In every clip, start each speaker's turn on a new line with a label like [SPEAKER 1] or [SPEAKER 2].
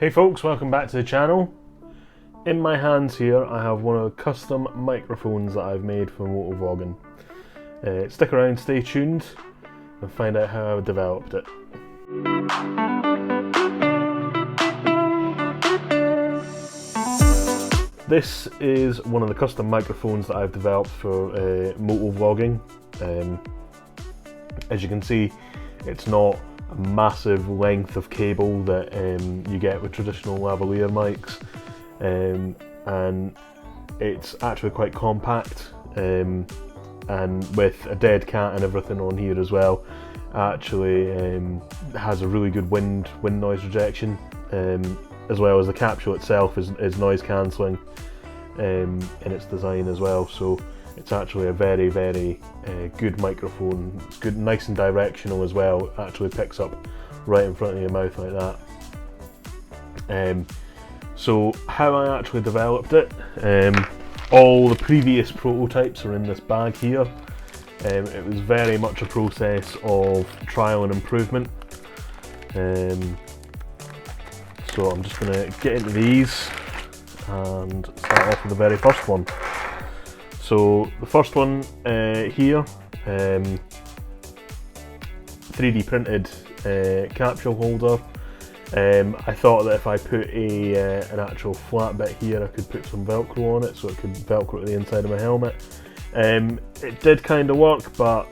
[SPEAKER 1] Hey folks, welcome back to the channel. In my hands here I have one of the custom microphones that I've made for Motovlogging. Stick around, stay tuned and find out how I developed it. This is one of the custom microphones that I've developed for Motovlogging. As you can see, it's not a massive length of cable that you get with traditional lavalier mics, and it's actually quite compact, and with a dead cat and everything on here as well, actually has a really good wind noise rejection, as well as the capsule itself is noise cancelling in its design as well. So it's actually a very good microphone. It's good, nice and directional as well. It actually picks up right in front of your mouth like that. So how I actually developed it, all the previous prototypes are in this bag here. It was very much a process of trial and improvement. So I'm just going to get into these and start off with the very first one. So the first one here, 3D printed capsule holder. I thought that if I put an actual flat bit here, I could put some Velcro on it so it could Velcro to the inside of my helmet. It did kind of work, but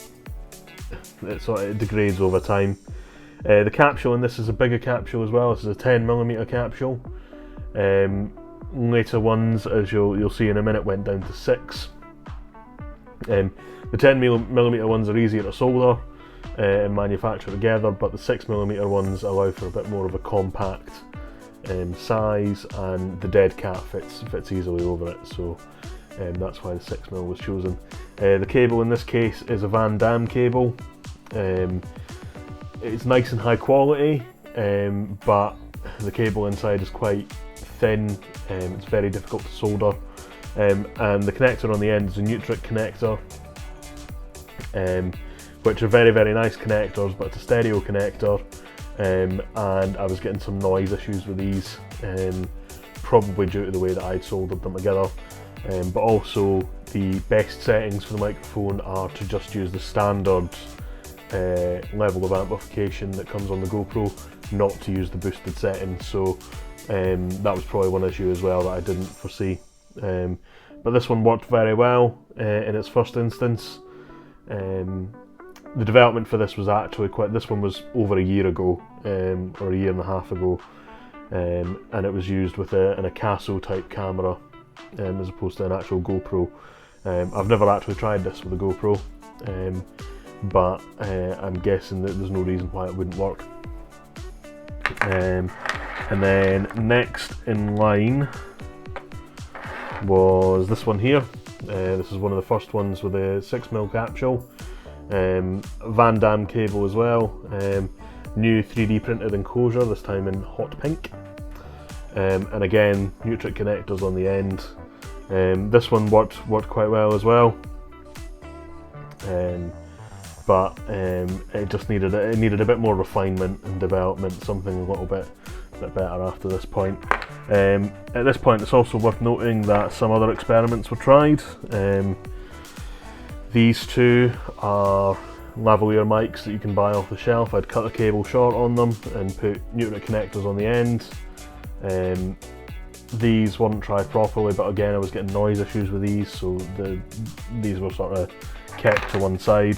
[SPEAKER 1] it degrades over time. The capsule in this is a bigger capsule as well. This is a 10mm capsule. Later ones, as you'll see in a minute, went down to 6. The 10mm ones are easier to solder and manufacture together, but the 6mm ones allow for a bit more of a compact size, and the dead cat fits easily over it, so that's why the 6mm was chosen. The cable in this case is a Damme cable. It's nice and high quality, but the cable inside is quite thin. It's very difficult to solder, and the connector on the end is a Nutric connector, which are very nice connectors, but it's a stereo connector, and I was getting some noise issues with these, probably due to the way that I'd soldered them together, but also the best settings for the microphone are to just use the standard level of amplification that comes on the GoPro, not to use the boosted settings. So that was probably one issue as well that I didn't foresee. But this one worked very well in its first instance. The development for this was actually this one was over a year ago, or a year and a half ago, and it was used with a Capsule type camera as opposed to an actual GoPro. I've never actually tried this with a GoPro, but I'm guessing that there's no reason why it wouldn't work. And then next in line was this one here. This is one of the first ones with a 6mm capsule, Damme cable as well, new 3D printed enclosure, this time in hot pink, and again Nutric connectors on the end. This one worked quite well as well, but it just needed a bit more refinement and development, something a little bit better after this point. At this point, it's also worth noting that some other experiments were tried. These two are lavalier mics that you can buy off the shelf. I'd cut the cable short on them and put Nutric connectors on the end. These weren't tried properly, but again I was getting noise issues with these, so these were sort of kept to one side.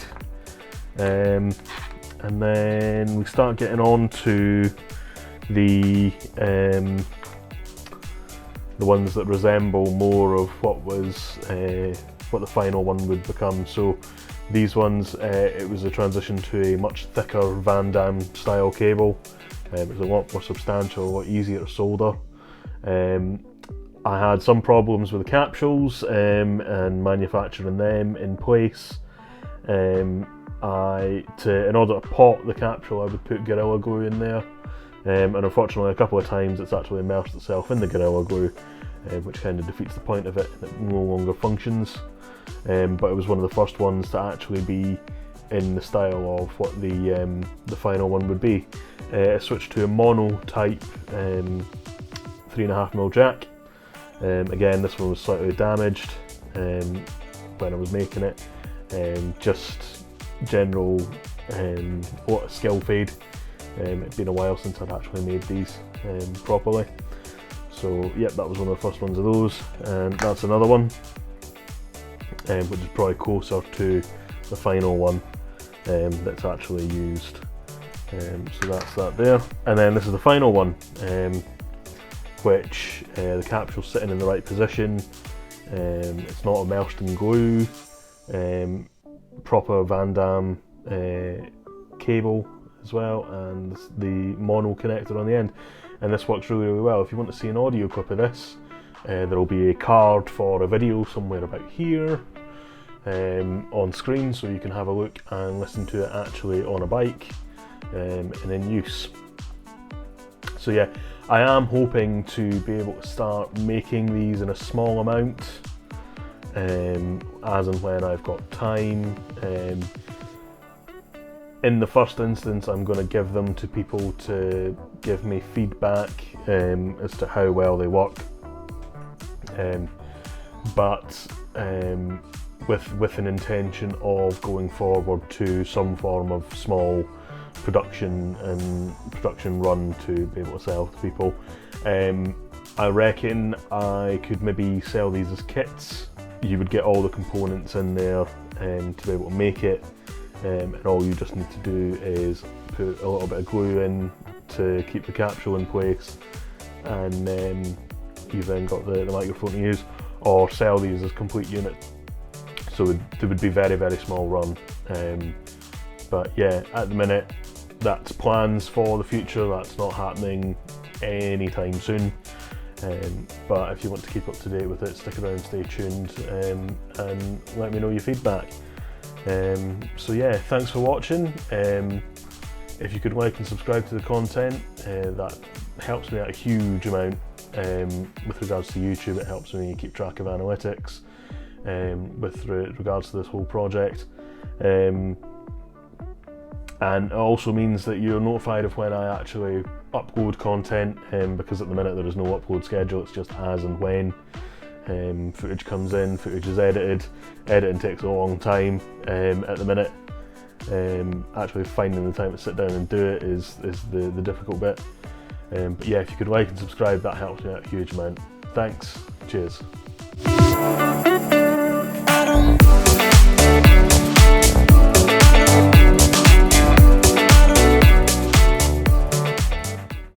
[SPEAKER 1] And then we start getting on to the ones that resemble more of what the final one would become. So these ones, it was a transition to a much thicker Damme style cable. It was a lot more substantial, a lot easier to solder. I had some problems with the capsules and manufacturing them in place. In order to pot the capsule, I would put Gorilla Glue in there, and unfortunately a couple of times it's actually immersed itself in the Gorilla Glue, which kind of defeats the point of it, and it no longer functions. But it was one of the first ones to actually be in the style of what the final one would be. I switched to a mono type 3.5mm jack. Again, this one was slightly damaged when I was making it. Just general skill fade. It's been a while since I've actually made these properly. So yep, that was one of the first ones of those, and that's another one, which is probably closer to the final one that's actually used. So that's that there, and then this is the final one, which the capsule's sitting in the right position. It's not immersed in glue. Proper Van Damme cable as well, and the mono connector on the end, and this works really, really well. If you want to see an audio clip of this, there will be a card for a video somewhere about here on screen, so you can have a look and listen to it actually on a bike and in use. So yeah, I am hoping to be able to start making these in a small amount as and when I've got time. In the first instance, I'm going to give them to people to give me feedback as to how well they work, but with an intention of going forward to some form of small production run to be able to sell to people. I reckon I could maybe sell these as kits. You would get all the components in there to be able to make it. And all you just need to do is put a little bit of glue in to keep the capsule in place, and you've then got the microphone to use, or sell these as complete units. So they would be very, very small run. But yeah, at the minute, that's plans for the future. That's not happening anytime soon. But if you want to keep up to date with it, stick around, stay tuned, and let me know your feedback. So yeah, thanks for watching. If you could like and subscribe to the content, that helps me out a huge amount. With regards to YouTube, it helps me keep track of analytics with regards to this whole project. And it also means that you're notified of when I actually upload content, because at the minute there is no upload schedule, it's just as and when. Footage comes in, footage is edited. Editing takes a long time at the minute. Actually finding the time to sit down and do it is the difficult bit. But yeah, if you could like and subscribe, that helps me out a huge amount. Thanks, cheers.